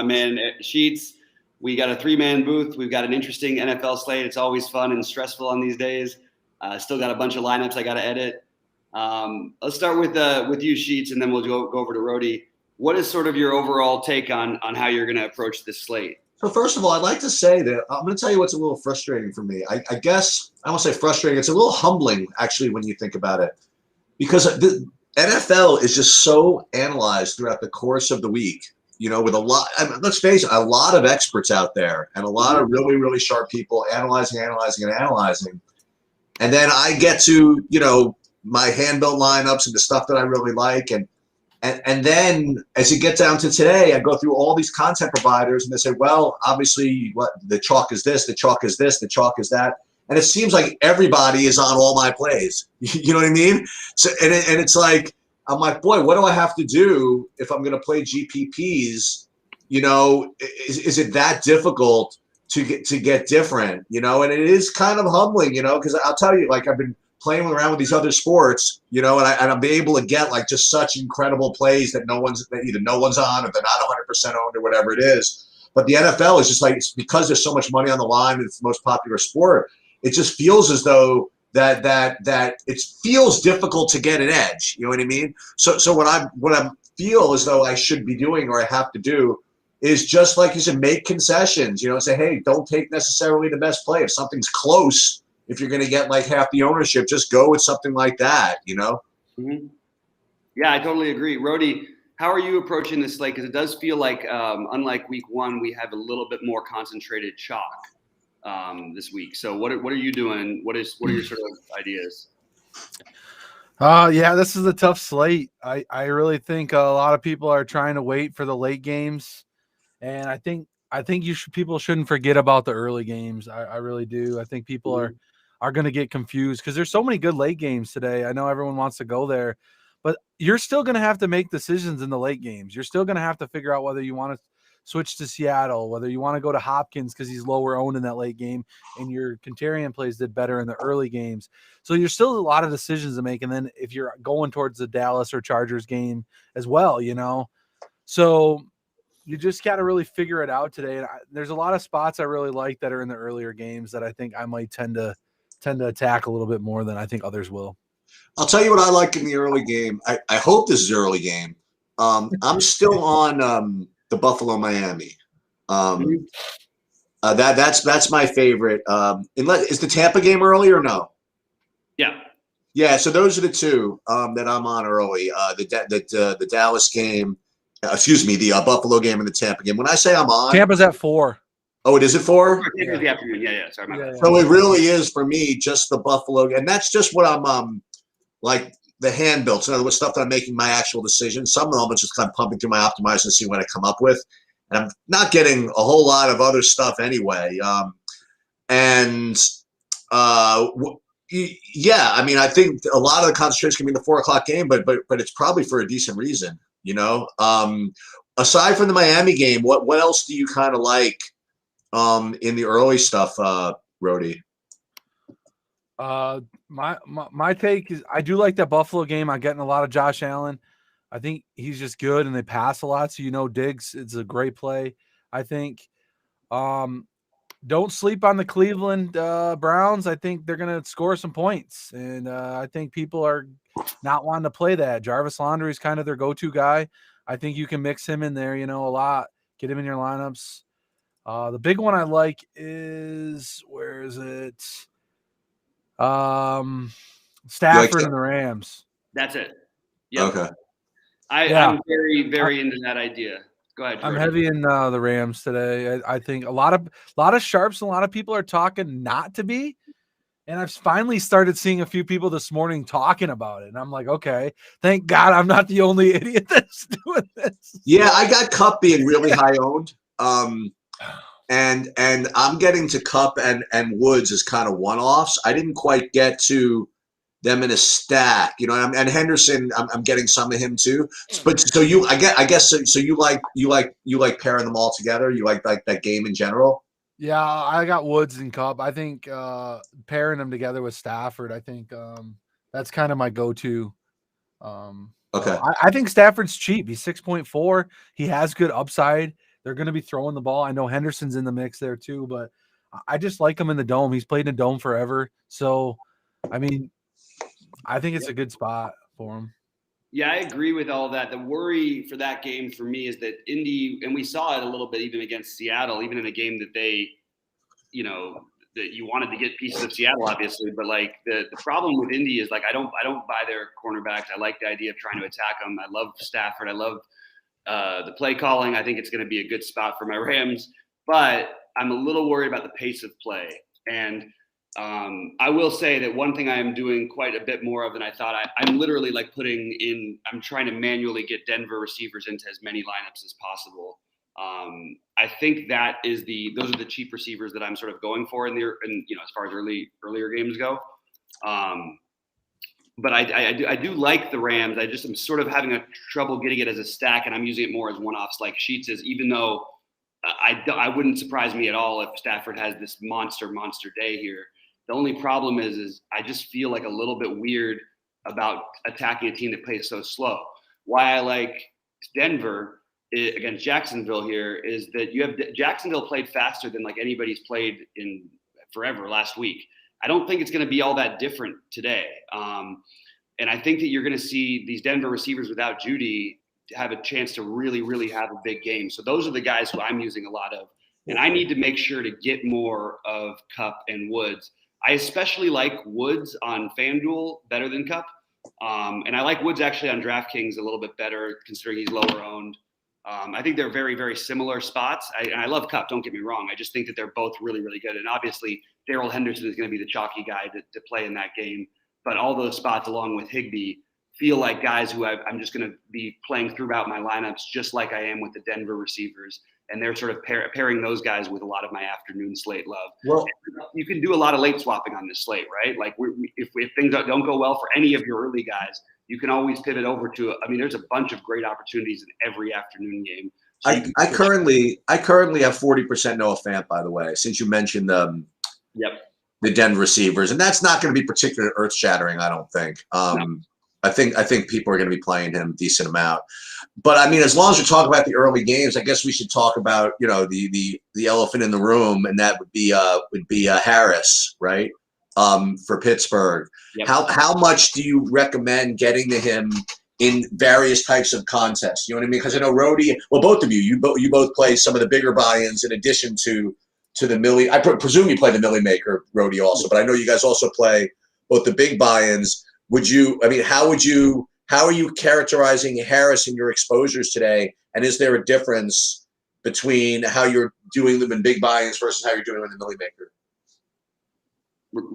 Man, Sheets, we got a 3-man booth. We've got an interesting NFL slate. It's always fun and stressful on these days. Still got a bunch of lineups I got to edit. Let's start with you, Sheets, and then we'll go over to Rody. What is sort of your overall take on how you're going to approach this slate? So first of all, I'd like to say that I'm going to tell you what's a little frustrating for me. I guess I won't say frustrating. It's a little humbling, actually, when you think about it, because the NFL is just so analyzed throughout the course of the week. With a lot, let's face it, a lot of experts out there and a lot of really, really sharp people analyzing. And then I get to, my hand-built lineups and the stuff that I really like. And then as you get down to today, I go through all these content providers and they say, well, obviously what the chalk is this, the chalk is this, the chalk is that. And it seems like everybody is on all my plays. You know what I mean? So, and it's like, I'm like, boy, what do I have to do if I'm going to play GPPs? Is it that difficult to get different? And it is kind of humbling, because I'll tell you, like, I've been playing around with these other sports, and I'm able to get like just such incredible plays that either no one's on or they're not 100% owned or whatever it is. But the NFL is just like, it's because there's so much money on the line and it's the most popular sport. It just feels as though that it feels difficult to get an edge. You know what I mean? So what I feel as though I should be doing or I have to do is just like you said, make concessions. Say, hey, don't take necessarily the best play. If something's close, if you're going to get like half the ownership, just go with something like that. Mm-hmm. Yeah, I totally agree. Rody, how are you approaching this slate? Because it does feel like, unlike week one, we have a little bit more concentrated chalk this week. So what are you doing? What are your sort of ideas? Yeah, this is a tough slate. I really think a lot of people are trying to wait for the late games, and I think people shouldn't forget about the early games. I really do. I think people are going to get confused because there's so many good late games today. I know everyone wants to go there, but you're still going to have to make decisions in the late games. You're still going to have to figure out whether you want to switch to Seattle, whether you want to go to Hopkins because he's lower owned in that late game, and your contrarian plays did better in the early games. So you're still a lot of decisions to make. And then if you're going towards the Dallas or Chargers game as well, so you just got to really figure it out today. And there's a lot of spots I really like that are in the earlier games that I think I might tend to attack a little bit more than I think others will. I'll tell you what I like in the early game. I hope this is early game. I'm still on the Buffalo Miami. That's my favorite. Is the Tampa game early or no? Yeah. So those are the two that I'm on early. The Dallas game. The Buffalo game and the Tampa game. When I say I'm on, Tampa's at 4. Oh, it is at 4? Yeah. The afternoon. Yeah. Sorry, my bad. So it really is for me just the Buffalo, and that's just what I'm like the hand built. So in other words, stuff that I'm making my actual decisions. Some of them are just kind of pumping through my optimizer and see what I come up with, and I'm not getting a whole lot of other stuff anyway. Yeah, I mean, I think a lot of the concentration can be in the 4:00 game, but it's probably for a decent reason. Aside from the Miami game, what else do you kind of like in the early stuff, Rody? My take is I do like that Buffalo game. I'm getting a lot of Josh Allen. I think he's just good and they pass a lot. So, Diggs, it's a great play. I think don't sleep on the Cleveland Browns. I think they're going to score some points. And I think people are not wanting to play that. Jarvis Landry is kind of their go-to guy. I think you can mix him in there, a lot. Get him in your lineups. The big one I like is, where is it? Stafford and the Rams. That's it. Yep. Okay. I'm very, very into that idea. Go ahead, Jordan. I'm heavy in the Rams today. I think a lot of sharps and a lot of people are talking not to be. And I've finally started seeing a few people this morning talking about it. And I'm like, okay, thank God I'm not the only idiot that's doing this. Yeah, I got Kupp being really high owned. And I'm getting to Kupp and Woods as kind of one-offs. I didn't quite get to them in a stack, and Henderson, I'm getting some of him too. But so I guess you like pairing them all together. You like that game in general. Yeah, I got Woods and Kupp. I think pairing them together with Stafford, I think that's kind of my go-to. Okay. I think Stafford's cheap. He's 6.4. He has good upside. they're going to be throwing the ball. I know Henderson's in the mix there too, but I just like him in the dome. He's played in a dome forever. So, I mean, I think it's a good spot for him. Yeah, I agree with all that. The worry for that game for me is that Indy, and we saw it a little bit even against Seattle, even in a game that they, that you wanted to get pieces of Seattle, obviously. But like the problem with Indy is like I don't buy their cornerbacks. I like the idea of trying to attack them. I love Stafford. I love the play calling. I think it's going to be a good spot for my Rams. But I'm a little worried about the pace of play. And I will say that one thing I am doing quite a bit more of than I thought. I'm literally like I'm trying to manually get Denver receivers into as many lineups as possible. I think those are the cheap receivers that I'm sort of going for as far as earlier games go. But I do like the Rams. I'm sort of having a trouble getting it as a stack, and I'm using it more as one-offs like Sheets is, even though I wouldn't surprise me at all if Stafford has this monster day here. The only problem is I just feel like a little bit weird about attacking a team that plays so slow. Why I like Denver against Jacksonville here is that you have Jacksonville played faster than like anybody's played in forever last week. I don't think it's going to be all that different today. And I think that you're going to see these Denver receivers without Judy have a chance to really, really have a big game. So those are the guys who I'm using a lot of. And I need to make sure to get more of Kupp and Woods. I especially like Woods on FanDuel better than Kupp. And I like Woods actually on DraftKings a little bit better considering he's lower owned. I think they're very, very similar spots. And I love Kupp, don't get me wrong. I just think that they're both really, really good. And obviously, Darrell Henderson is going to be the chalky guy to play in that game. But all those spots along with Higbee feel like guys who I'm just going to be playing throughout my lineups just like I am with the Denver receivers. And they're sort of pairing those guys with a lot of my afternoon slate love. Well, you can do a lot of late swapping on this slate, right? Like if things don't go well for any of your early guys, you can always pivot over to. I mean, there's a bunch of great opportunities in every afternoon game. So I currently have 40% Noah Fant, by the way, since you mentioned the Denver receivers, and that's not going to be particularly earth shattering, I don't think. No. I think people are going to be playing him a decent amount. But I mean, as long as we talk about the early games, I guess we should talk about the elephant in the room, and that would be Harris, right? For Pittsburgh. Yep. How much do you recommend getting to him in various types of contests? You know what I mean? Because I know Rody, well, both of you both play some of the bigger buy-ins in addition to the Millie. I presume you play the Millie Maker, Rody, also, but I know you guys also play both the big buy-ins. How are you characterizing Harris in your exposures today? And is there a difference between how you're doing them in big buy-ins versus how you're doing them in the Millie Maker?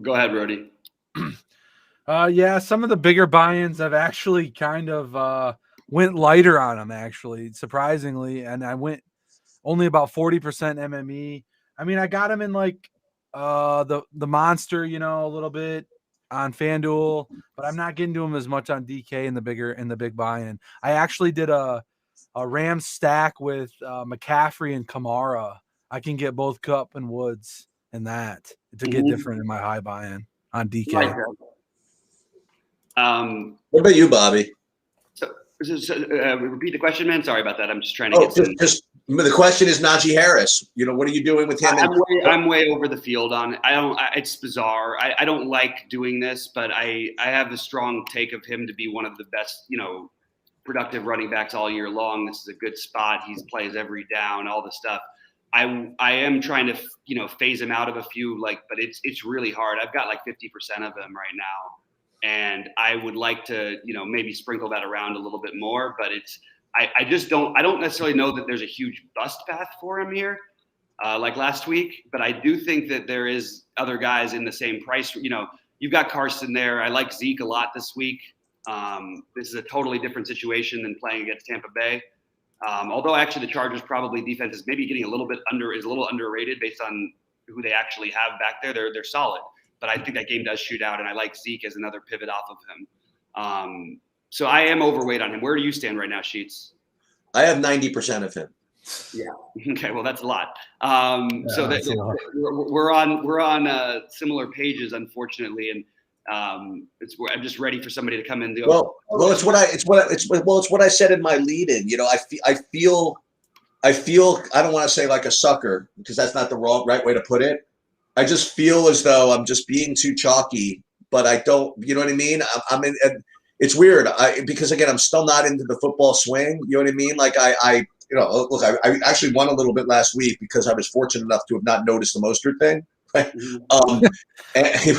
Go ahead, Rody. Yeah, some of the bigger buy-ins I've actually kind of went lighter on them, actually, surprisingly. And I went only about 40% MME. I mean, I got him in like the monster, a little bit on FanDuel, but I'm not getting to him as much on DK in the big buy-in. I actually did a Rams stack with McCaffrey and Kamara. I can get both Kupp and Woods in that to get different in my high buy-in on DK. What about you, Bobby? So repeat the question, man. Sorry about that. I'm just trying to get some. The question is Najee Harris. What are you doing with him? I'm way over the field on it. It's bizarre. I don't like doing this, but I have a strong take of him to be one of the best, productive running backs all year long. This is a good spot. He plays every down, all the stuff. I am trying to, phase him out of a few, but it's really hard. I've got like 50% of them right now. And I would like to, maybe sprinkle that around a little bit more, but I don't necessarily know that there's a huge bust path for him here, like last week, but I do think that there is other guys in the same price. You've got Carson there. I like Zeke a lot this week. This is a totally different situation than playing against Tampa Bay. Although actually the Chargers probably defense is maybe getting a little underrated based on who they actually have back there. They're solid, but I think that game does shoot out, and I like Zeke as another pivot off of him. So I am overweight on him. Where do you stand right now, Sheets? I have 90% of him. Yeah. Okay. Well, that's a lot. We're on similar pages, unfortunately, and I'm just ready for somebody to come in. It's what I said in my lead-in. I I feel, I don't want to say like a sucker because that's not the right way to put it. I just feel as though I'm just being too chalky, but I don't, you know what I mean? I'm in, it's weird. Because again, I'm still not into the football swing. You know what I mean? Like look, I actually won a little bit last week because I was fortunate enough to have not noticed the Mostert thing. Right.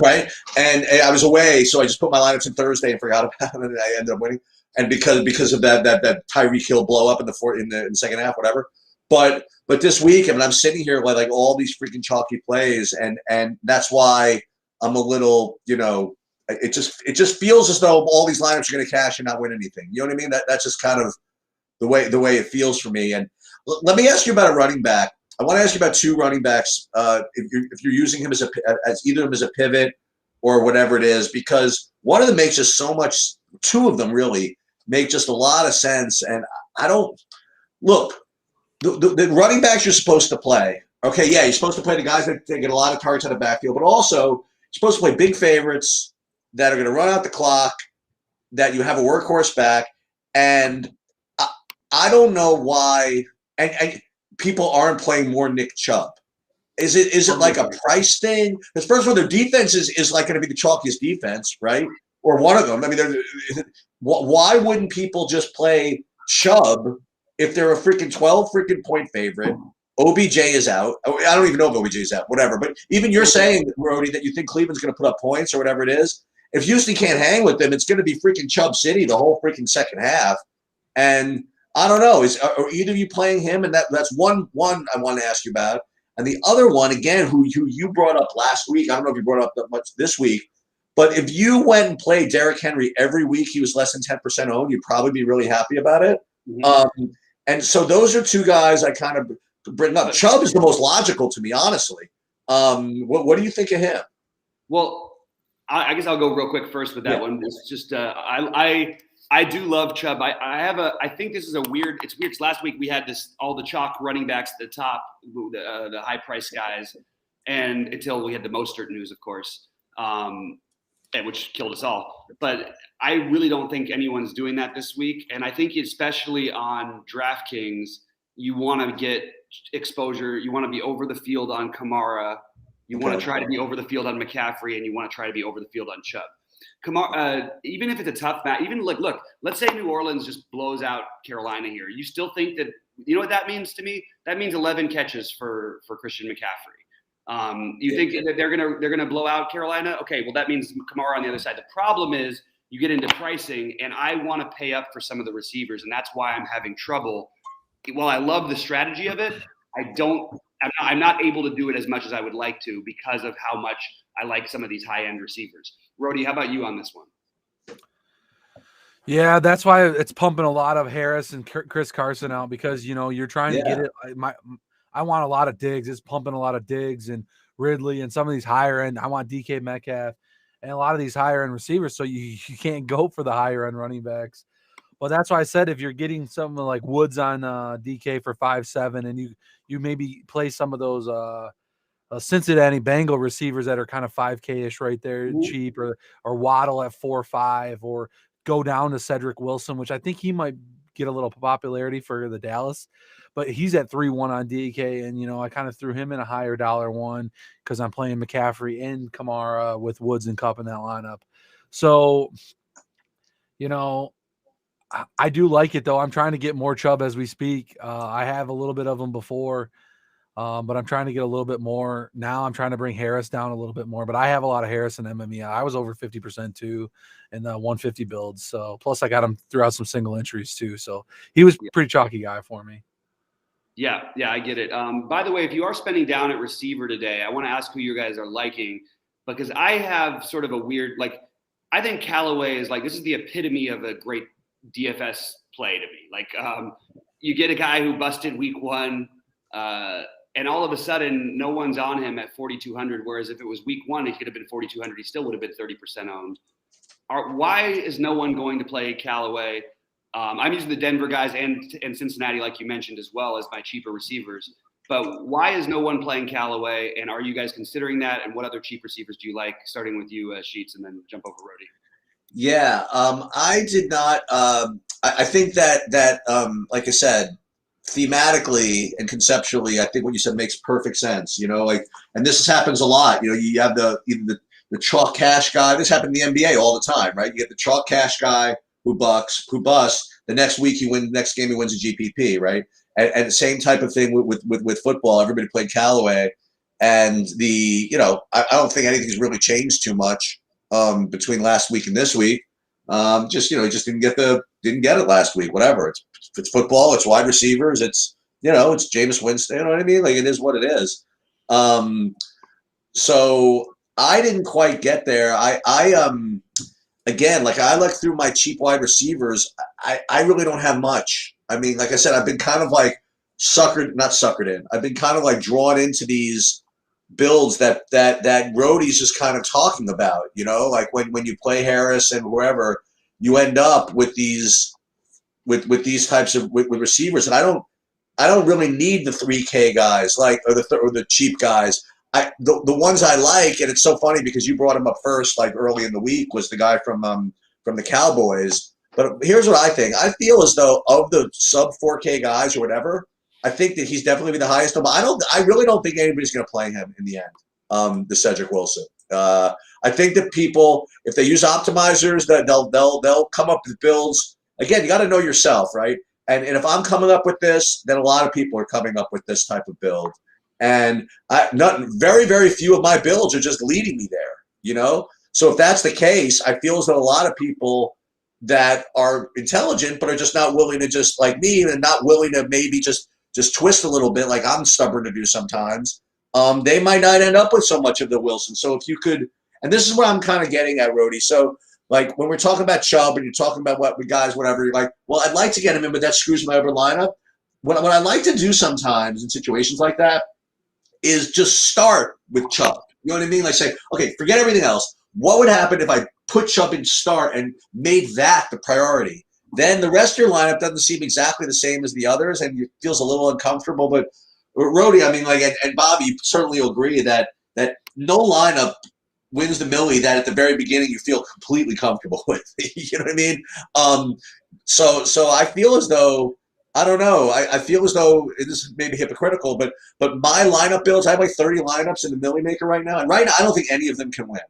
Right. And I was away. So I just put my lineups in Thursday and forgot about it. And I ended up winning. And because of that Tyreek Hill blow up in the second half, whatever. But this week, I mean, I'm sitting here with like all these freaking chalky plays, and that's why I'm a little, it just feels as though all these lineups are going to cash and not win anything. You know what I mean? That's just kind of the way it feels for me. And let me ask you about a running back. I want to ask you about two running backs. If you're using him as either of them as a pivot or whatever it is, because one of them makes just so much. Two of them really make just a lot of sense. And I don't look. The running backs you're supposed to play. Okay, yeah, you're supposed to play the guys that get a lot of targets out of the backfield, but also you're supposed to play big favorites that are going to run out the clock, that you have a workhorse back, and I don't know why and people aren't playing more Nick Chubb. Is it like a price thing? Because first of all, their defense is like going to be the chalkiest defense, right? Or one of them. I mean, why wouldn't people just play Chubb if they're a freaking 12 freaking point favorite? OBJ is out. I don't even know if OBJ is out, whatever. But even you're saying, Rody, that you think Cleveland's going to put up points or whatever it is. If Houston can't hang with them, it's going to be freaking Chubb City the whole freaking second half. And I don't know. Are either of you playing him? And that's one I want to ask you about. And the other one, again, who you brought up last week, I don't know if you brought up that much this week, but if you went and played Derrick Henry every week, he was less than 10% owned, you'd probably be really happy about it. Mm-hmm. And so those are two guys I kind of bring up. Chubb is the most logical to me, honestly. What do you think of him? Well, I guess I'll go real quick first with that one. It's just I do love Chubb. I think this is it's weird. Because last week we had all the chalk running backs at the top, the high price guys, and until we had the Mostert news, of course, which killed us all. But I really don't think anyone's doing that this week. And I think especially on DraftKings, you want to get exposure. You want to be over the field on Kamara. You want to try to be over the field on McCaffrey, and you want to try to be over the field on Chubb. Kamara, even if it's a tough match, even look, let's say New Orleans just blows out Carolina here. You still think that, you know what that means to me? That means 11 catches for Christian McCaffrey. You think that they're gonna blow out Carolina? Okay, well that means Kamara on the other side. The problem is you get into pricing, and I want to pay up for some of the receivers, and that's why I'm having trouble. While I love the strategy of it, I'm not able to do it as much as I would like to because of how much I like some of these high-end receivers. Rody, how about you on this one? Yeah, that's why it's pumping a lot of Harris and Chris Carson out because, you're trying to get it. I want a lot of Diggs. It's pumping a lot of Diggs and Ridley and some of these higher end. I want DK Metcalf and a lot of these higher end receivers. So you can't go for the higher end running backs. Well, that's why I said if you're getting something like Woods on DK for 5.7 and you maybe play some of those Cincinnati Bengal receivers that are kind of 5K-ish right there, cheap, or Waddle at 4.5, or go down to Cedric Wilson, which I think he might get a little popularity for the Dallas, but he's at 3.1 on DK, and I kind of threw him in a higher dollar one because I'm playing McCaffrey and Kamara with Woods and Kupp in that lineup. So, I do like it, though. I'm trying to get more Chubb as we speak. I have a little bit of them before, but I'm trying to get a little bit more. Now I'm trying to bring Harris down a little bit more, but I have a lot of Harris in MME. I was over 50% too in the 150 builds. So plus I got him throughout some single entries too. So he was a pretty chalky guy for me. Yeah, I get it. By the way, if you are spending down at receiver today, I want to ask who you guys are liking, because I have sort of a weird, I think Callaway is this is the epitome of a great DFS play to me. You get a guy who busted week 1, and all of a sudden no one's on him at 4,200. Whereas if it was week 1, he could have been 4,200. He still would have been 30% owned. Why is no one going to play Callaway? I'm using the Denver guys and Cincinnati, like you mentioned, as well as my cheaper receivers. But why is no one playing Callaway? And are you guys considering that? And what other cheap receivers do you like? Starting with you, Sheets, and then jump over Rody. Yeah, I did not. I think that like I said, thematically and conceptually, I think what you said makes perfect sense. Like, and this happens a lot. You have either the chalk cash guy. This happened in the NBA all the time, right? You get the chalk cash guy who busts. The next week next game he wins a GPP, right? And the same type of thing with football. Everybody played Callaway, and I don't think anything's really changed too much between last week and this week. He just didn't get it last week. Whatever. It's football. It's wide receivers. It's Jameis Winston. You know what I mean? Like, it is what it is. So I didn't quite get there. Again, like, I look through my cheap wide receivers. I really don't have much. I mean, like I said, I've been kind of like not suckered in. I've been kind of like drawn into these builds that Rhodey's just kind of talking about, like when you play Harris and whoever, you end up with these types of with receivers. And I don't really need the 3K guys or the cheap guys. The ones I like, and it's so funny because you brought him up first, like early in the week, was the guy from the Cowboys. But here's what I think. I feel as though of the sub 4K guys or whatever, I think that he's definitely the highest. But I really don't think anybody's going to play him in the end. The Cedric Wilson. I think that people, if they use optimizers, that they'll come up with builds. Again, you got to know yourself, right? And if I'm coming up with this, then a lot of people are coming up with this type of build. And very, very few of my builds are just leading me there, So if that's the case, I feel as though a lot of people that are intelligent but are just not willing to, just like me, and not willing to maybe just twist a little bit, like I'm stubborn to do sometimes, they might not end up with so much of the Wilson. So if you could, and this is what I'm kind of getting at, Rhodey. So like when we're talking about Chubb and you're talking about what we guys, whatever, you're like, well, I'd like to get him in, but that screws my other lineup. What I like to do sometimes in situations like that is just start with Chubb. You know what I mean? Like, say, okay, forget everything else. What would happen if I put Chubb in start and made that the priority? Then the rest of your lineup doesn't seem exactly the same as the others, and it feels a little uncomfortable. But Rhodey, I mean, like, and Bobby, you certainly agree that no lineup wins the millie that at the very beginning you feel completely comfortable with. You know what I mean? So I feel as though, I don't know. I feel as though, this is maybe hypocritical, but my lineup builds, I have like 30 lineups in the Millie Maker right now. And right now, I don't think any of them can win,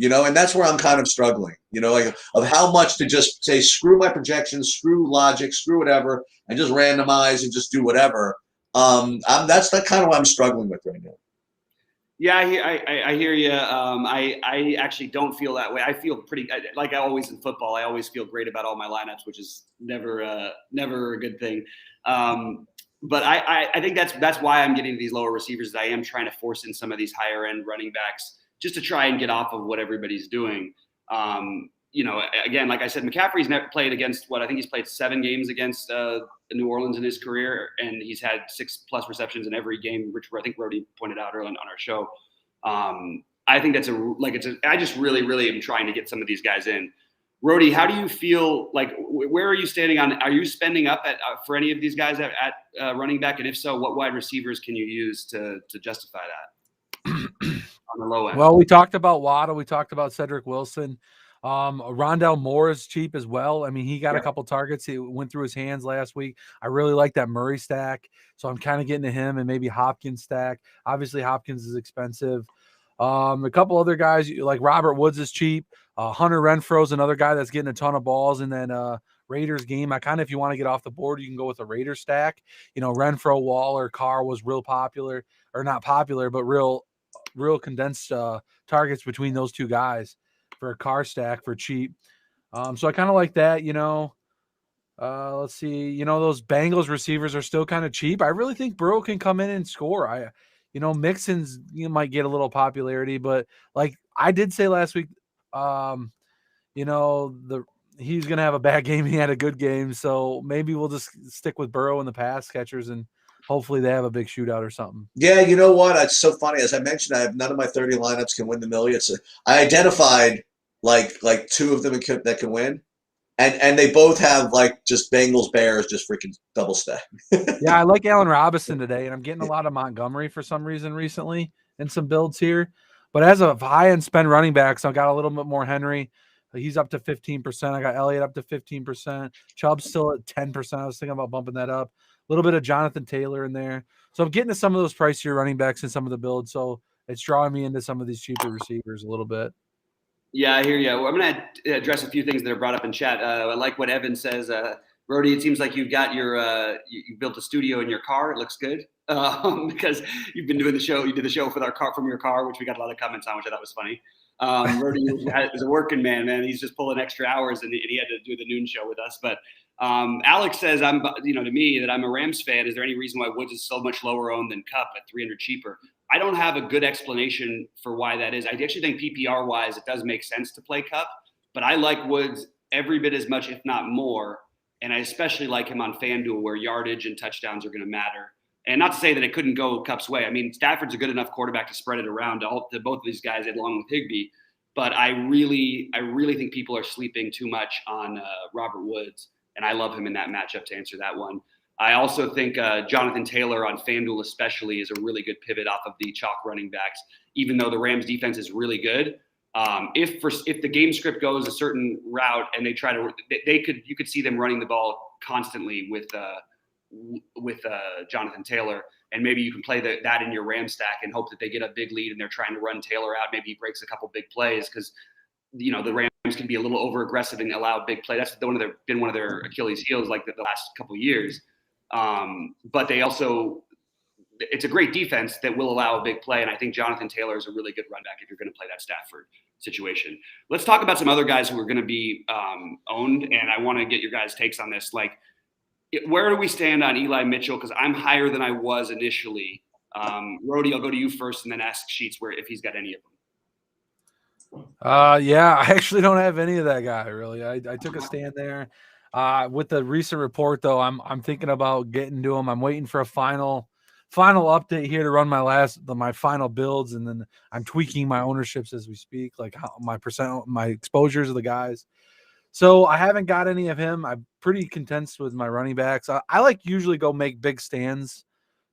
and that's where I'm kind of struggling, like of how much to just say, screw my projections, screw logic, screw whatever, and just randomize and just do whatever. That's kind of what I'm struggling with right now. Yeah, I hear you. I actually don't feel that way. I feel pretty, like I always in football, I always feel great about all my lineups, which is never a good thing. But I think that's why I'm getting these lower receivers. Is I am trying to force in some of these higher end running backs just to try and get off of what everybody's doing. Again, like I said, McCaffrey's never played against I think he's played 7 games against New Orleans in his career, and he's had 6+ receptions in every game, which I think Rhodey pointed out earlier on our show. I think I just really, really am trying to get some of these guys in. Rhodey, how do you feel? Like, where are you standing on? Are you spending up for any of these guys at running back? And if so, what wide receivers can you use to justify that on the low end? Well, we talked about Waddle. We talked about Cedric Wilson. Rondell Moore is cheap as well. I mean, he got a couple targets. He went through his hands last week. I really like that Murray stack. So I'm kind of getting to him, and maybe Hopkins stack. Obviously Hopkins is expensive. A couple other guys like Robert Woods is cheap. Hunter Renfro's another guy that's getting a ton of balls. And then Raiders game, if you want to get off the board, you can go with a Raider stack. Renfro, Waller, Carr was real popular, or not popular, but real condensed targets between those two guys for a Carr stack for cheap. So I kind of like that, let's see, those Bengals receivers are still kind of cheap. I really think Burrow can come in and score. Mixon's, might get a little popularity, but like I did say last week, he's going to have a bad game. He had a good game. So maybe we'll just stick with Burrow and the pass catchers, and hopefully they have a big shootout or something. Yeah, you know what? It's so funny. As I mentioned, I have none of my 30 lineups can win the million. I identified like 2 of them that can win. And they both have like just Bengals, Bears, just freaking double stack. Yeah, I like Allen Robinson today, and I'm getting a lot of Montgomery for some reason recently in some builds here. But as a high-end spend running backs, I got a little bit more Henry. He's up to 15%. I got Elliott up to 15%. Chubb's still at 10%. I was thinking about bumping that up. little bit of Jonathan Taylor in there. So I'm getting to some of those pricier running backs in some of the builds. So it's drawing me into some of these cheaper receivers a little bit. Yeah, I hear you. Well, I'm going to address a few things that are brought up in chat. I like what Evan says. Brody, it seems like you've got your you built a studio in your car. It looks good because you've been doing the show. You did the show with our car from your car, which we got a lot of comments on, which I thought was funny. Brody is a working man. He's just pulling extra hours, and he had to do the noon show with us. But Alex says, to me that I'm a Rams fan. Is there any reason why Woods is so much lower owned than Kupp at 300 cheaper? I don't have a good explanation for why that is. I actually think PPR wise, it does make sense to play Kupp, but I like Woods every bit as much, if not more. And I especially like him on FanDuel where yardage and touchdowns are going to matter. And not to say that it couldn't go Kupp's way. I mean, Stafford's a good enough quarterback to spread it around to both of these guys along with Higbee. But I really think people are sleeping too much on Robert Woods. And I love him in that matchup to answer that one. I also think Jonathan Taylor on FanDuel especially is a really good pivot off of the chalk running backs, even though the Rams defense is really good. If the game script goes a certain route and they try to, you could see them running the ball constantly with Jonathan Taylor, and maybe you can play that in your Ram stack and hope that they get a big lead and they're trying to run Taylor out. Maybe he breaks a couple big plays because the Rams can be a little over aggressive and allow big play. That's been one of their Achilles heels like the last couple of years. But they also, it's a great defense that will allow a big play. And I think Jonathan Taylor is a really good run back if you're going to play that Stafford situation. Let's talk about some other guys who are going to be owned. And I want to get your guys' takes on this. Like, where do we stand on Eli Mitchell? Because I'm higher than I was initially. Rody, I'll go to you first and then ask Sheets if he's got any of them. Yeah, I actually don't have any of that guy really. I took a stand there. With the recent report though, I'm thinking about getting to him. I'm waiting for a final update here to run my final builds, and then I'm tweaking my ownerships as we speak, like how my exposures of the guys. So I haven't got any of him. I'm pretty content with my running backs. I like usually go make big stands.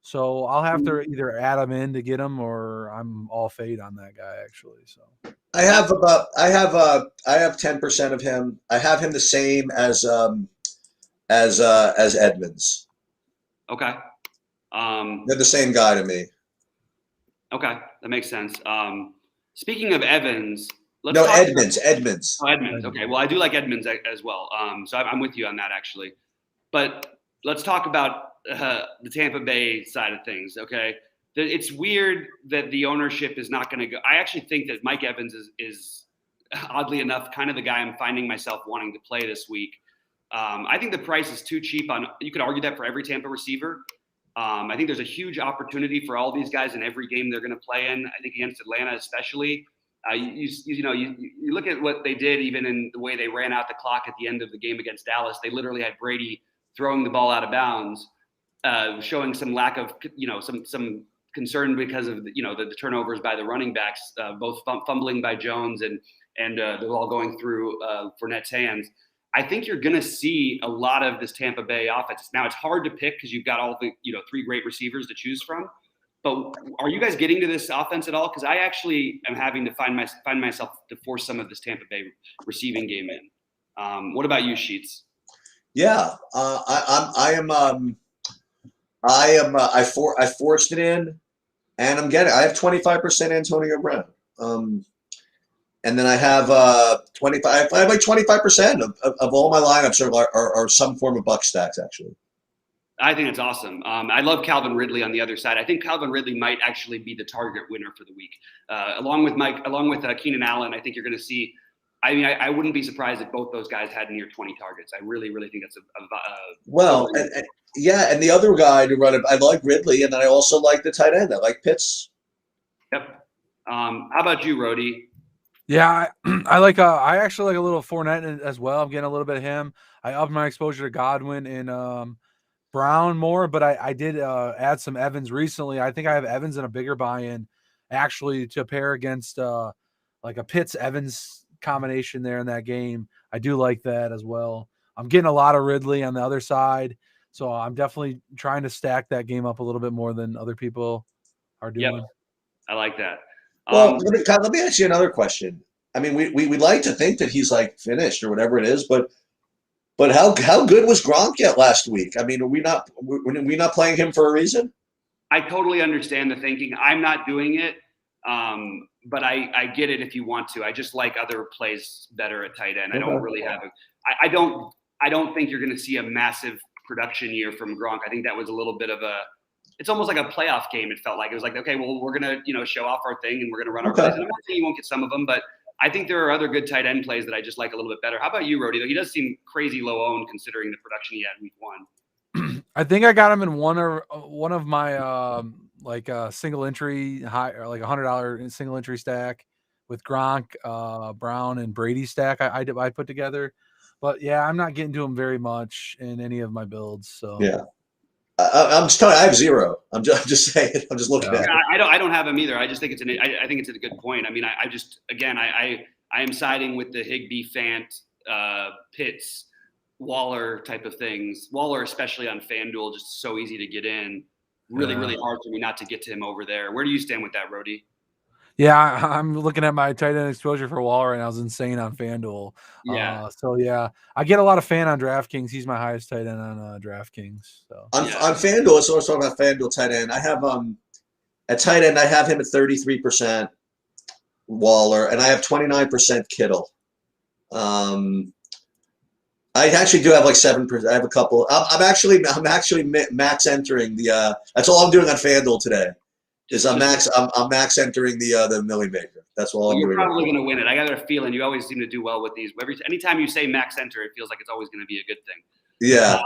So I'll have to either add him in to get him, or I'm all fade on that guy actually. So I have 10% of him. I have him the same as Edmonds. Okay. They're the same guy to me. Okay, that makes sense. Speaking of Evans, Edmonds. Oh, Edmonds. Okay, well, I do like Edmonds as well. So I'm with you on that actually. But let's talk about the Tampa Bay side of things. Okay, it's weird that the ownership is not going to go. I actually think that Mike Evans is oddly enough kind of the guy I'm finding myself wanting to play this week. I think the price is too cheap. You could argue that for every Tampa receiver. I think there's a huge opportunity for all these guys in every game they're going to play in. I think against Atlanta especially. You look at what they did even in the way they ran out the clock at the end of the game against Dallas. They literally had Brady throwing the ball out of bounds, showing some lack of some concern because of the turnovers by the running backs, both fumbling by Jones and they're all going through Fournette's hands. I think you're going to see a lot of this Tampa Bay offense. Now it's hard to pick because you've got all the three great receivers to choose from. But are you guys getting to this offense at all? Because I actually am having to find myself to force some of this Tampa Bay receiving game in. What about you, Sheets? Yeah, I forced it in, and I'm getting. I have 25% Antonio Brown, and then I have 25. I have like 25% of all my lineups are some form of buck stacks actually. I think it's awesome. I love Calvin Ridley on the other side. I think Calvin Ridley might actually be the target winner for the week, along with Keenan Allen. I think you're going to see. I mean, I wouldn't be surprised if both those guys had near 20 targets. I really, really think that's and the other guy to run it. I like Ridley, and then I also like the tight end. I like Pitts. Yep. How about you, Rody? Yeah, I actually like a little Fournette as well. I'm getting a little bit of him. I upped my exposure to Godwin and Brown more, but I did add some Evans recently. I think I have Evans in a bigger buy-in actually to pair against like a Pitts Evans combination there in that game. I do like that as well. I'm getting a lot of Ridley on the other side, so I'm definitely trying to stack that game up a little bit more than other people are doing. Yep. I like that. Well, let me ask you another question. I mean, we like to think that he's like finished or whatever it is, but But how good was Gronk yet last week? I mean, are we not playing him for a reason? I totally understand the thinking. I'm not doing it, but I get it if you want to. I just like other plays better at tight end. I don't really have a. I don't think you're going to see a massive production year from Gronk. I think that was a little bit of a. It's almost like a playoff game. It felt like it was like, okay, well, we're gonna show off our thing and we're gonna run our plays. And I'm not saying you won't get some of them, but I think there are other good tight end plays that I just like a little bit better. How about you, Rody? Though he does seem crazy low owned considering the production he had in week 1. I think I got him in one of my single entry high, or like $100 single entry stack with Gronk, Brown, and Brady stack. I put together, but yeah, I'm not getting to him very much in any of my builds. So yeah. I'm just telling you, I have 0. I'm just saying. I'm just looking at it. I don't have him either. I just think I think it's a good point. I mean, I am siding with the Higbee, Fant, Pitts, Waller type of things. Waller, especially on FanDuel, just so easy to get in. Really hard for me not to get to him over there. Where do you stand with that, Rody? Yeah, I'm looking at my tight end exposure for Waller right now. It's insane on FanDuel. Yeah. So yeah, I get a lot of fan on DraftKings. He's my highest tight end on DraftKings. So on FanDuel, let's talk about FanDuel tight end. I have at tight end, I have him at 33% Waller, and I have 29% Kittle. I actually do have like 7%. I have a couple. I'm actually max entering the. That's all I'm doing on FanDuel today. I'm max entering the Millie Maker. That's all I'm doing. You're probably going to win it. I got a feeling you always seem to do well with these. Anytime you say max enter, it feels like it's always going to be a good thing. Yeah,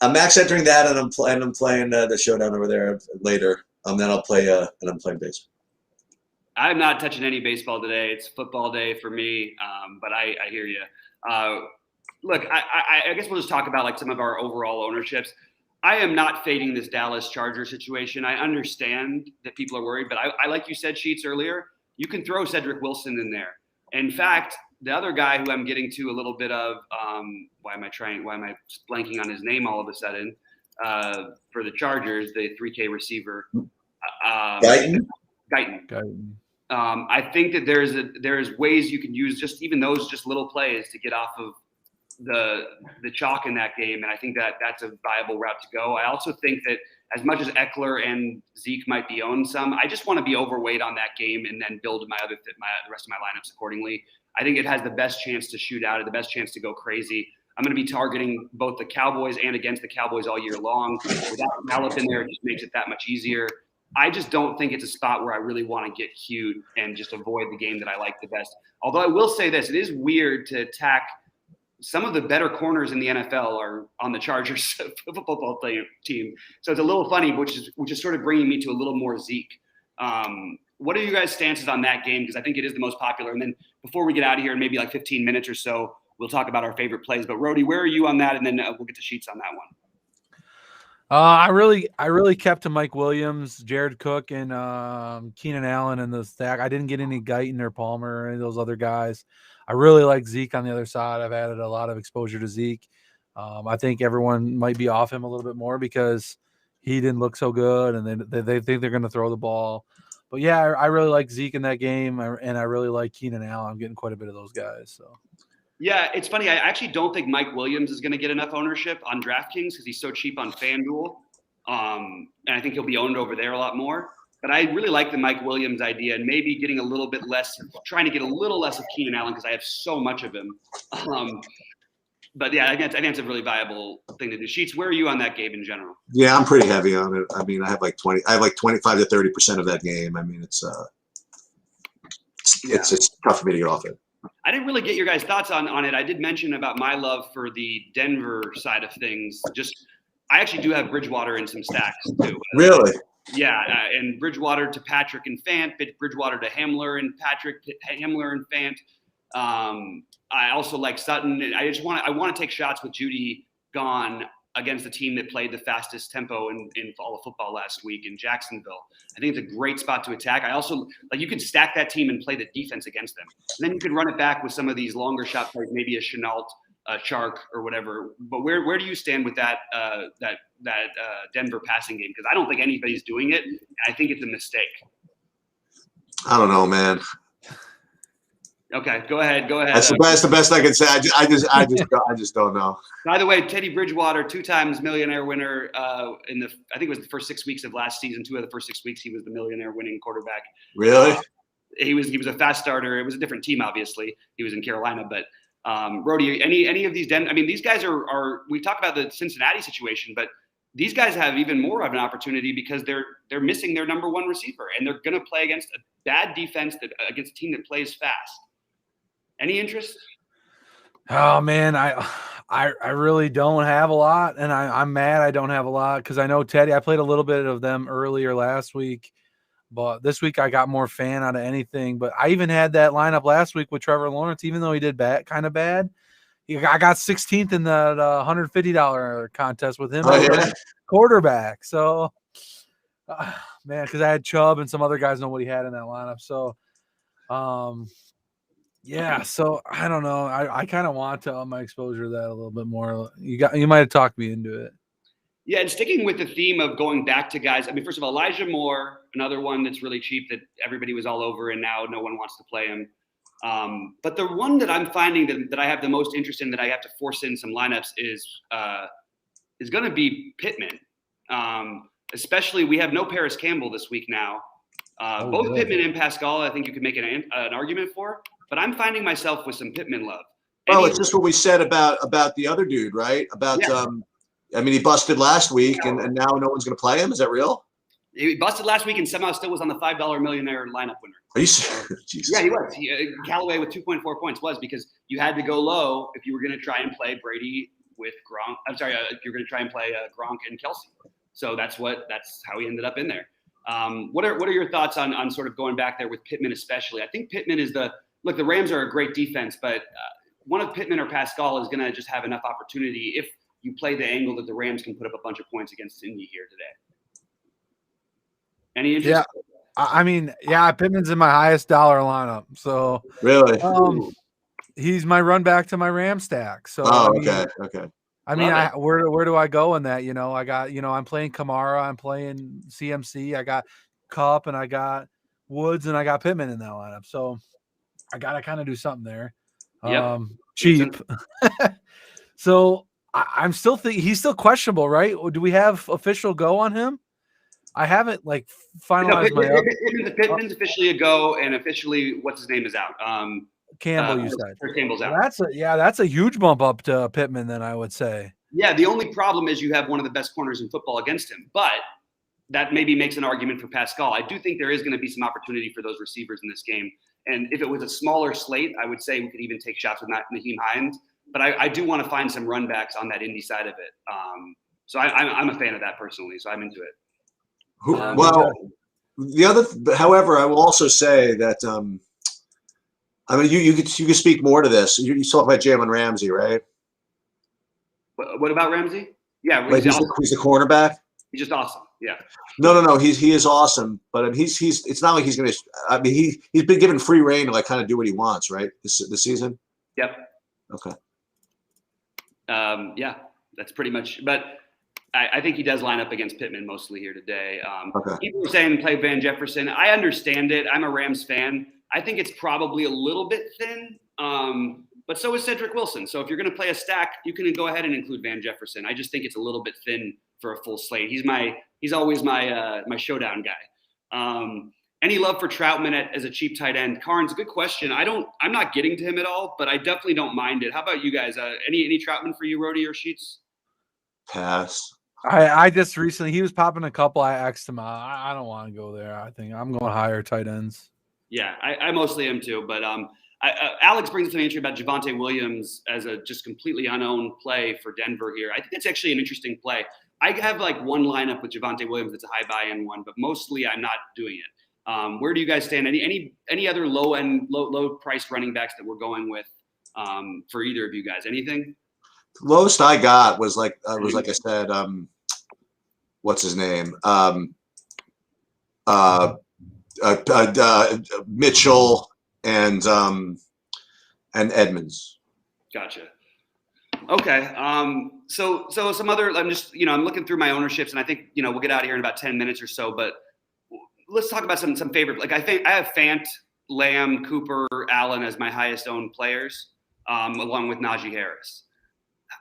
I'm max entering that, and I'm playing the showdown over there later. Then I'll play and I'm playing baseball. I'm not touching any baseball today. It's football day for me, but I hear you. Look, I guess we'll just talk about like some of our overall ownerships. I am not fading this Dallas Charger situation. I understand that people are worried, but I like you said, Sheets, earlier, you can throw Cedric Wilson in there. In fact, the other guy who I'm getting to a little bit of, why am I blanking on his name all of a sudden, for the Chargers, the 3K receiver. Guyton. I think that there's ways you can use just even those just little plays to get off of the chalk in that game, and I think that's a viable route to go. I also think that as much as Eckler and Zeke might be owned some, I just want to be overweight on that game and then build the rest of my lineups accordingly. I think it has the best chance to shoot out, the best chance to go crazy. I'm going to be targeting both the Cowboys and against the Cowboys all year long. Without Gallup in there, it just makes it that much easier. I just don't think it's a spot where I really want to get cute and just avoid the game that I like the best. Although I will say this, it is weird to attack some of the better corners in the NFL are on the Chargers football team. So it's a little funny, which is sort of bringing me to a little more Zeke. What are you guys' stances on that game? Because I think it is the most popular. And then before we get out of here in maybe like 15 minutes or so, we'll talk about our favorite plays. But Rody, where are you on that? And then we'll get to Sheets on that one. I really kept to Mike Williams, Jared Cook, and Keenan Allen in the stack. I didn't get any Guyton or Palmer or any of those other guys. I really like Zeke on the other side. I've added a lot of exposure to Zeke. I think everyone might be off him a little bit more because he didn't look so good, and they think they're going to throw the ball. But yeah, I really like Zeke in that game, and I really like Keenan Allen. I'm getting quite a bit of those guys. So. Yeah, it's funny. I actually don't think Mike Williams is going to get enough ownership on DraftKings because he's so cheap on FanDuel, and I think he'll be owned over there a lot more. But I really like the Mike Williams idea and maybe getting a little bit less, trying to get a little less of Keenan Allen because I have so much of him. But yeah, I think it's a really viable thing to do. Sheets, where are you on that game in general? Yeah, I'm pretty heavy on it. I mean, I have like 25 to 30% of that game. I mean, it's tough for me to get off it. I didn't really get your guys' thoughts on it. I did mention about my love for the Denver side of things. I actually do have Bridgewater in some stacks too. Really? Yeah, and Bridgewater to Patrick and Fant, Bridgewater to Hamler and Patrick, Hamler and Fant. I also like Sutton. I want to take shots with Judy gone against the team that played the fastest tempo in all of football last week in Jacksonville. I think it's a great spot to attack. I also like you could stack that team and play the defense against them. And then you could run it back with some of these longer shot plays, maybe a Chenault, Chark or whatever. But where do you stand with that Denver passing game? Because I don't think anybody's doing it. And I think it's a mistake. I don't know, man. Okay, go ahead. That's the best I can say. I just don't know. By the way, Teddy Bridgewater, 2 times millionaire winner I think it was the first 6 weeks of last season. 2 of the first 6 weeks, he was the millionaire winning quarterback. Really? He was a fast starter. It was a different team, obviously. He was in Carolina, but Brody, any of these I mean, these guys are. We talk about the Cincinnati situation, but these guys have even more of an opportunity because they're missing their number 1 receiver, and they're going to play against a bad defense against a team that plays fast. Any interest? Oh man, I really don't have a lot, and I'm mad I don't have a lot because I know Teddy. I played a little bit of them earlier last week, but this week I got more fan out of anything. But I even had that lineup last week with Trevor Lawrence, even though he did kind of bad. I got 16th in the $150 contest with him as quarterback. So, man, because I had Chubb and some other guys know what he had in that lineup. So, yeah, so I don't know. I kind of want to up my exposure to that a little bit more. You might have talked me into it. Yeah, and sticking with the theme of going back to guys. I mean, first of all, Elijah Moore, another one that's really cheap that everybody was all over, and now no one wants to play him. But the one that I'm finding that I have the most interest in, that I have to force in some lineups, is going to be Pittman. Especially, we have no Paris Campbell this week now. Both Pittman and Pascal, I think you could make an argument for. But I'm finding myself with some Pittman love. Well, it's just what we said about the other dude, right? I mean, he busted last week, and now no one's going to play him. Is that real? He busted last week and somehow still was on the $5 millionaire lineup winner. Are you serious? Yeah, he was. Callaway with 2.4 points was because you had to go low if you were going to try and play Brady with Gronk. I'm sorry, if you're going to try and play Gronk and Kelsey. So that's how he ended up in there. What are your thoughts on sort of going back there with Pittman especially? I think Pittman is the Rams are a great defense, but one of Pittman or Pascal is going to just have enough opportunity if you play the angle that the Rams can put up a bunch of points against Indy here today. Any interest? Yeah, I mean, Pittman's in my highest dollar lineup. So really, he's my run back to my Ram stack. So okay. I mean, where do I go in that? I got I'm playing Kamara, I'm playing CMC, I got Kupp, and I got Woods, and I got Pittman in that lineup. So I gotta kind of do something there. Yep. Cheap. So I'm still thinking he's still questionable, right? Do we have official go on him? I haven't finalized Pittman's officially a go, and officially what's his name is out. Campbell, you said. Campbell's out. That's a huge bump up to Pittman, then I would say. Yeah, the only problem is you have one of the best corners in football against him, but that maybe makes an argument for Pascal. I do think there is going to be some opportunity for those receivers in this game. And if it was a smaller slate, I would say we could even take shots with Nyheim Hines. But I do want to find some run backs on that Indy side of it. So I'm a fan of that personally, so I'm into it. However, I will also say that I mean, you could speak more to this. You talk about Jalen Ramsey, right? What about Ramsey? Yeah, he's the cornerback. He's just awesome. Yeah. No. He is awesome, but he's. It's not like he's going to. I mean, he's been given free reign to kind of do what he wants, right? This season. Yep. Okay. Yeah, that's pretty much. But I think he does line up against Pittman mostly here today. Okay. People are saying play Van Jefferson. I understand it. I'm a Rams fan. I think it's probably a little bit thin. But so is Cedric Wilson. So if you're going to play a stack, you can go ahead and include Van Jefferson. I just think it's a little bit thin for a full slate. He's always my showdown guy. Any love for Troutman as a cheap tight end? Carnes, good question. I'm not getting to him at all, but I definitely don't mind it. How about you guys? Any Troutman for you, Rody or Sheets? Pass. I just recently, he was popping a couple. I asked him, I don't want to go there. I think I'm going higher tight ends. Yeah, I mostly am too. But Alex brings up something interesting about Javonte Williams as a just completely unowned play for Denver here. I think that's actually an interesting play. I have one lineup with Javonte Williams that's a high buy-in one, but mostly I'm not doing it. Where do you guys stand? Any other low priced running backs that we're going with for either of you guys? Anything? The lowest I got was like I said, what's his name? Mitchell and Edmonds. Gotcha. Okay. So some other. I'm just I'm looking through my ownerships, and I think we'll get out of here in about 10 minutes or so. But let's talk about some favorite. I think I have Fant Lamb, Cooper, Allen as my highest owned players, along with Najee Harris.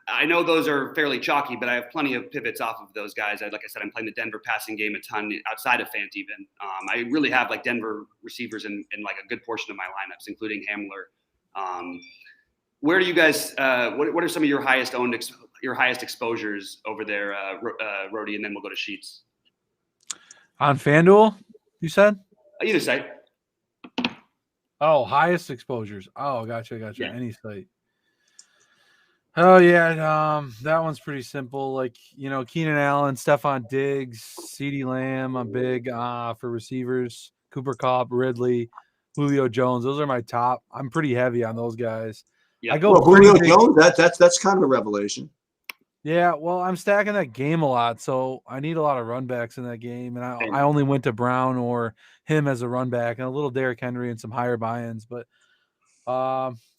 I know those are fairly chalky, but I have plenty of pivots off of those guys. Like I said, I'm playing the Denver passing game a ton outside of Fant even. I really have like Denver receivers in like a good portion of my lineups, including Hamler. Where do you guys? What are some of your highest exposures over there, Rody? And then we'll go to Sheets. On FanDuel, you said? Either site. Oh, highest exposures. Oh, gotcha. Yeah. Any site. Oh yeah, that one's pretty simple. Like, Keenan Allen, Stephon Diggs, CeeDee Lamb, I'm big for receivers. Cooper Kupp, Ridley, Julio Jones. Those are my top. I'm pretty heavy on those guys. Yeah. I go Well, pretty Julio big. Jones, that's kind of a revelation. Yeah, well, I'm stacking that game a lot, so I need a lot of run backs in that game, and I only went to Brown or him as a run back and a little Derrick Henry and some higher buy-ins, but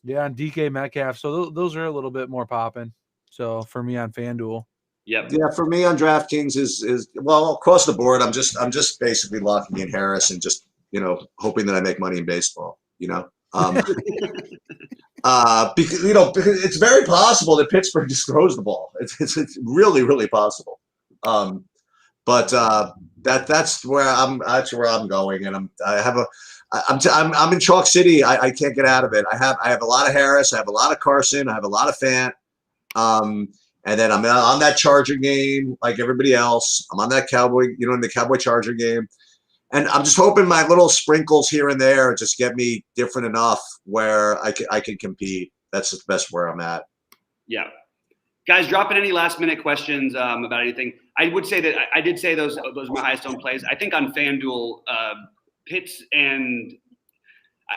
yeah, and DK Metcalf. So those are a little bit more popping. So for me on FanDuel. Yep. Yeah, for me on DraftKings is well across the board. I'm just basically locking in Harris and just hoping that I make money in baseball. Because because it's very possible that Pittsburgh just throws the ball. It's really really possible. But that's where I'm going, and I'm in Chalk City. I can't get out of it. I have a lot of Harris. I have a lot of Carson. I have a lot of Fant. And then I'm on that Charger game like everybody else. I'm on that Cowboy, in the Cowboy Charger game. And I'm just hoping my little sprinkles here and there just get me different enough where I can compete. That's the best where I'm at. Yeah. Guys, drop in any last minute questions about anything. I would say that I did say those are my highest owned plays. I think on FanDuel, Pitts and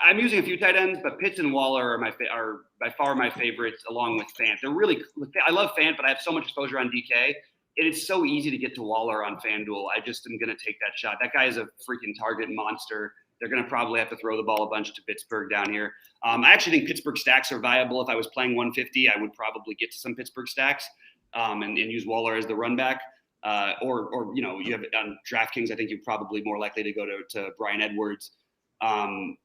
I'm using a few tight ends, but Pitts and Waller are by far my favorites, along with Fant. I love Fant, but I have so much exposure on DK. It is so easy to get to Waller on FanDuel. I just am going to take that shot. That guy is a freaking target monster. They're going to probably have to throw the ball a bunch to Pittsburgh down here. I actually think Pittsburgh stacks are viable. If I was playing 150, I would probably get to some Pittsburgh stacks and use Waller as the run back. Or you have on DraftKings, I think you're probably more likely to go to Bryan Edwards. How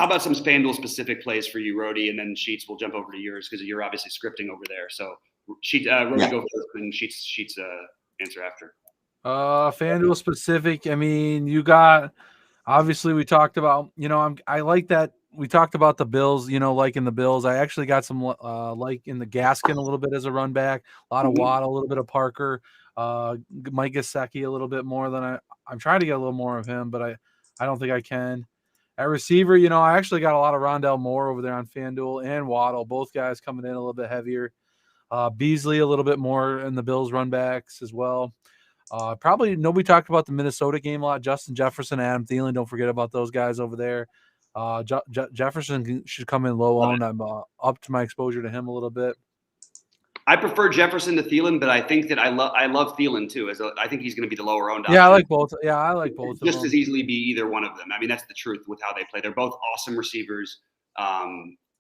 about some FanDuel specific plays for you, Rody, and then Sheets? We'll jump over to yours because you're obviously scripting over there. So Rody, go first, and Sheets answer after. FanDuel specific. I mean, you got obviously we talked about. I like that we talked about the Bills. Liking the Bills. I actually got some like in the Gaskin a little bit as a run back. A lot of Waddle, a little bit of Parker. Mike Gesicki a little bit more than I'm trying to get a little more of him, but I don't think I can. At receiver, I actually got a lot of Rondell Moore over there on FanDuel and Waddle, both guys coming in a little bit heavier. Beasley a little bit more in the Bills run backs as well. Probably nobody talked about the Minnesota game a lot. Justin Jefferson, Adam Thielen, don't forget about those guys over there. Jefferson should come in low owned. I'm up to my exposure to him a little bit. I prefer Jefferson to Thielen, but I think that I love Thielen too. I think he's going to be the lower owned option. Yeah, I like both. Yeah, I like both. Just as easily be either one of them. I mean, that's the truth with how they play. They're both awesome receivers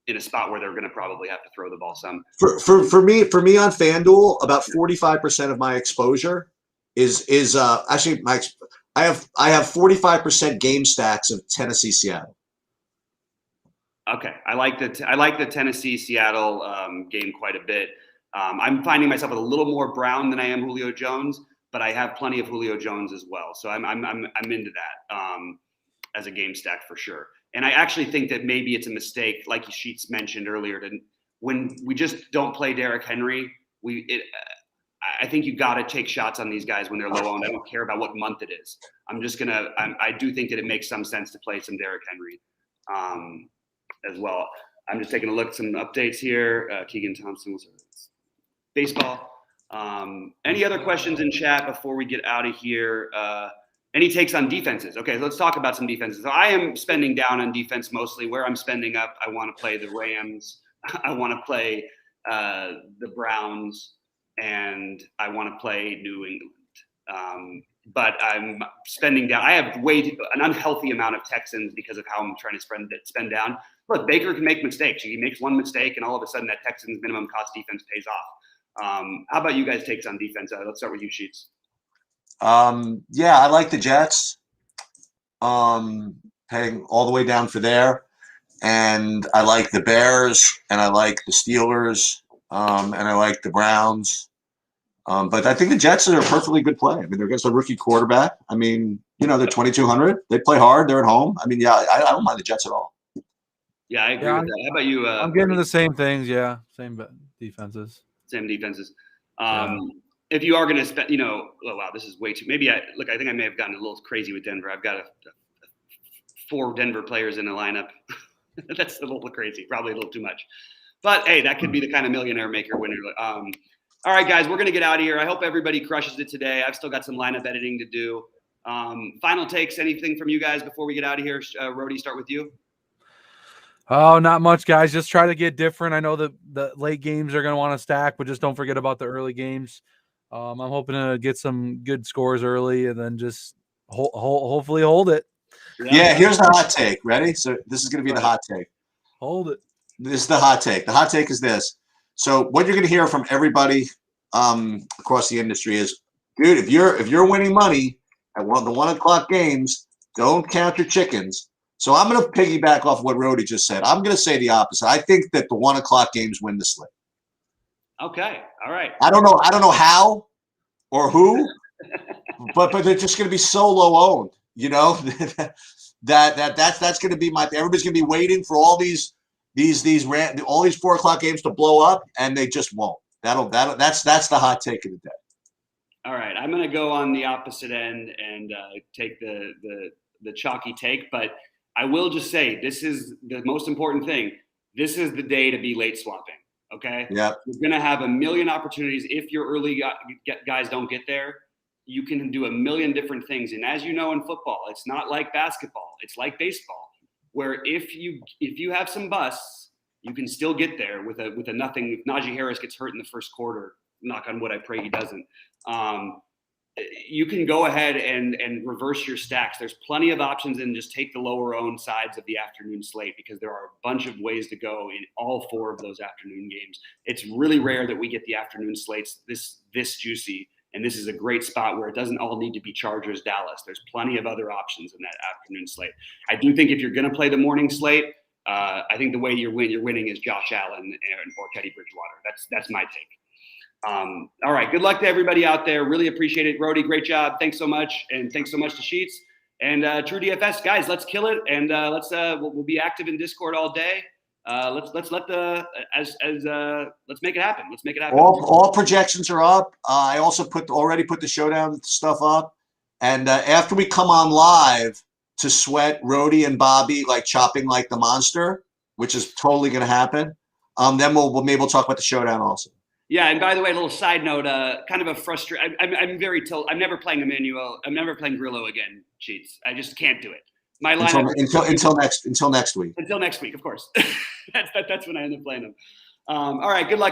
in a spot where they're going to probably have to throw the ball some. For me on FanDuel, about 45% of my exposure is actually I have 45% game stacks of Tennessee Seattle. Okay, I like the Tennessee Seattle game quite a bit. I'm finding myself with a little more Brown than I am Julio Jones, but I have plenty of Julio Jones as well. So I'm into that as a game stack for sure. And I actually think that maybe it's a mistake, like Sheets mentioned earlier, when we just don't play Derrick Henry. I think you got to take shots on these guys when they're low owned. I don't care about what month it is. I do think that it makes some sense to play some Derrick Henry as well. I'm just taking a look at some updates here. Keegan Thompson was baseball. Any other questions in chat before we get out of here? Any takes on defenses? Okay, let's talk about some defenses. So I am spending down on defense mostly. Where I'm spending up, I want to play the Rams. I want to play the Browns, and I want to play New England. But I'm spending down. I have an unhealthy amount of Texans because of how I'm trying to spend down. Look, Baker can make mistakes. He makes one mistake, and all of a sudden that Texans minimum cost defense pays off. How about you guys' takes on defense? Let's start with you, Sheets. Yeah, I like the Jets. paying all the way down for there. And I like the Bears, and I like the Steelers, and I like the Browns. But I think the Jets are a perfectly good play. I mean, they're against a rookie quarterback. I mean, they're 2,200. They play hard. They're at home. I mean, yeah, I don't mind the Jets at all. Yeah, I agree with that. How about you? I'm getting the same things. Yeah, same defenses. Same defenses. Yeah. If you are going to spend, oh wow, this is way too. Maybe I think I may have gotten a little crazy with Denver. I've got 4 Denver players in the lineup. That's a little crazy, probably a little too much. But hey, that could be the kind of millionaire maker winner. All right, guys, we're going to get out of here. I hope everybody crushes it today. I've still got some lineup editing to do. Final takes, anything from you guys before we get out of here? Rody, start with you. Oh, not much, guys. Just try to get different. I know the late games are going to want to stack, but just don't forget about the early games. I'm hoping to get some good scores early and then just hopefully hold it. Yeah, here's the hot take. Ready? So this is going to be the hot take. Hold it. This is the hot take. The hot take is this. So what you're going to hear from everybody across the industry is, dude, if you're winning money at the 1 o'clock games, don't count your chickens. So I'm going to piggyback off what Rody just said. I'm going to say the opposite. I think that the 1 o'clock games win the slate. Okay. All right. I don't know how or who, but they're just going to be so low owned. That's going to be everybody's going to be waiting for all these 4 o'clock games to blow up, and they just won't. That's the hot take of the day. All right, I'm going to go on the opposite end and take the chalky take, but I will just say this is the most important thing. This is the day to be late swapping. Okay. Yeah. You're going to have a million opportunities. If your early guys don't get there, you can do a million different things. And as you know, in football, it's not like basketball. It's like baseball, where if you have some busts, you can still get there with a nothing. If Najee Harris gets hurt in the first quarter, knock on wood, I pray he doesn't. You can go ahead and reverse your stacks. There's plenty of options, and just take the lower owned sides of the afternoon slate, because there are a bunch of ways to go in all 4 of those afternoon games. It's really rare that we get the afternoon slates this juicy, and this is a great spot where it doesn't all need to be Chargers Dallas. There's plenty of other options in that afternoon slate. I do think if you're going to play the morning slate, I think the way you're winning is Josh Allen or Teddy Bridgewater. That's my take. All right. Good luck to everybody out there. Really appreciate it. Rody, great job. Thanks so much. And thanks so much to Sheets and True DFS guys. Let's kill it. And we'll be active in Discord all day. Let's make it happen. Let's make it happen. All projections are up. I also already put the showdown stuff up. And after we come on live to sweat Rody and Bobby, like chopping like the monster, which is totally going to happen. Then maybe we'll talk about the showdown also. Yeah, and by the way, a little side note, kind of a frustration. I'm very I'm never playing Emmanuel. I'm never playing Grillo again, Cheats. I just can't do it. My lineup until next week. Until next week, of course. That's when I end up playing him. All right, good luck.